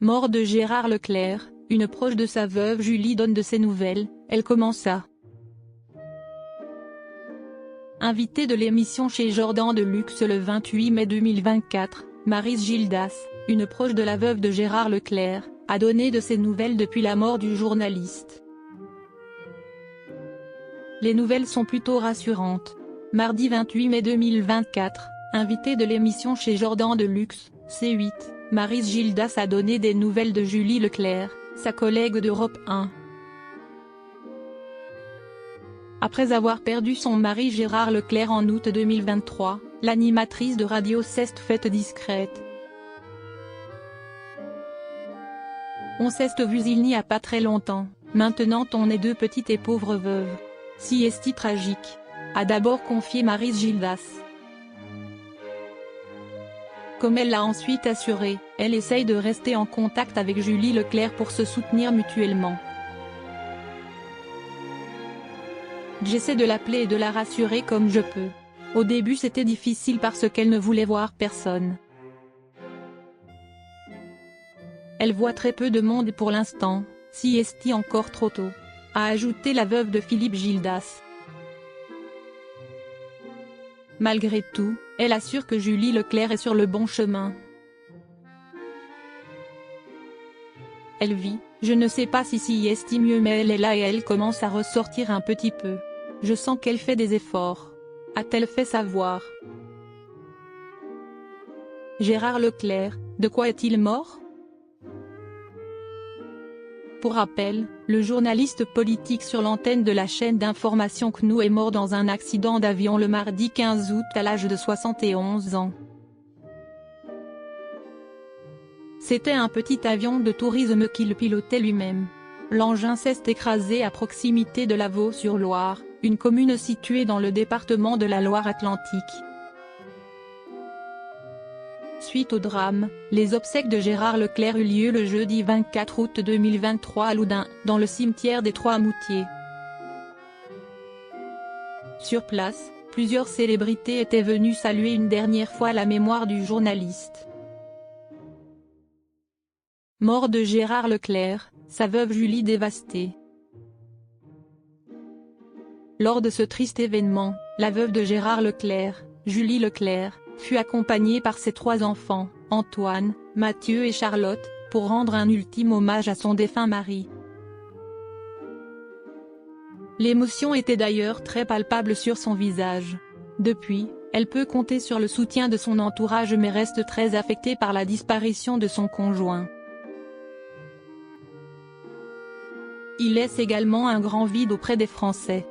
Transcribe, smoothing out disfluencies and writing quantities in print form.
Mort de Gérard Leclerc, une proche de sa veuve Julie donne de ses nouvelles. Elle commença. Invitée de l'émission chez Jordan de Luxe le 28 mai 2024, Maryse Gildas, une proche de la veuve de Gérard Leclerc, a donné de ses nouvelles depuis la mort du journaliste. Les nouvelles sont plutôt rassurantes. Mardi 28 mai 2024, invitée de l'émission chez Jordan de Luxe, C8, Maryse Gildas a donné des nouvelles de Julie Leclerc, sa collègue d'Europe 1. Après avoir perdu son mari Gérard Leclerc en août 2023, l'animatrice de radio s'est faite discrète. On s'est vu il n'y a pas très longtemps, maintenant on est deux petites et pauvres veuves. Si est-il tragique, a d'abord confié Maryse Gildas. Comme elle l'a ensuite assuré, elle essaye de rester en contact avec Julie Leclerc pour se soutenir mutuellement. J'essaie de l'appeler et de la rassurer comme je peux. Au début c'était difficile parce qu'elle ne voulait voir personne. Elle voit très peu de monde pour l'instant, si est-il encore trop tôt, a ajouté la veuve de Philippe Gildas. Malgré tout, elle assure que Julie Leclerc est sur le bon chemin. Elle vit, je ne sais pas si est mieux mais elle est là et elle commence à ressortir un petit peu. Je sens qu'elle fait des efforts. A-t-elle fait savoir. Gérard Leclerc, de quoi est-il mort? Pour rappel, le journaliste politique sur l'antenne de la chaîne d'information CNews est mort dans un accident d'avion le mardi 15 août à l'âge de 71 ans. C'était un petit avion de tourisme qu'il pilotait lui-même. L'engin s'est écrasé à proximité de Lavaux-sur-Loire, une commune située dans le département de la Loire-Atlantique. Suite au drame, les obsèques de Gérard Leclerc eurent lieu le jeudi 24 août 2023 à Loudun, dans le cimetière des Trois-Moutiers. Sur place, plusieurs célébrités étaient venues saluer une dernière fois la mémoire du journaliste. Mort de Gérard Leclerc, sa veuve Julie dévastée. Lors de ce triste événement, la veuve de Gérard Leclerc, Julie Leclerc, fut accompagnée par ses trois enfants, Antoine, Mathieu et Charlotte, pour rendre un ultime hommage à son défunt mari. L'émotion était d'ailleurs très palpable sur son visage. Depuis, elle peut compter sur le soutien de son entourage mais reste très affectée par la disparition de son conjoint. Il laisse également un grand vide auprès des Français.